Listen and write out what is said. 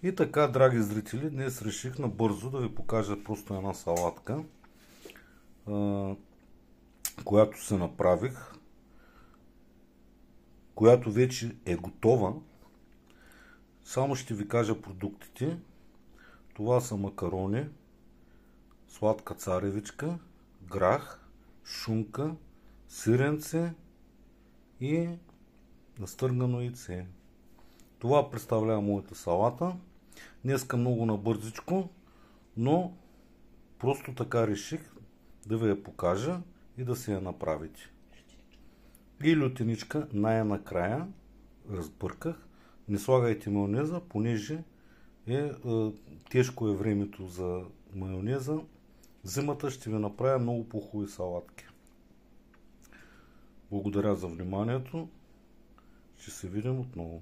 И така, драги зрители, днес реших набързо да ви покажа просто една салатка, която се направих, която вече е готова. Само ще ви кажа продуктите. Това са макарони, сладка царевичка, грах, шунка, сиренце и настъргано яйце. Това представлява моята салата. Днеска много набързичко, но просто така реших да ви я покажа и да си я направите. И лютеничка най-накрая разбърках. Не слагайте майонеза, понеже тежко е времето за майонеза. Зимата ще ви направя много по-хубави салатки. Благодаря за вниманието. Ще се видим отново.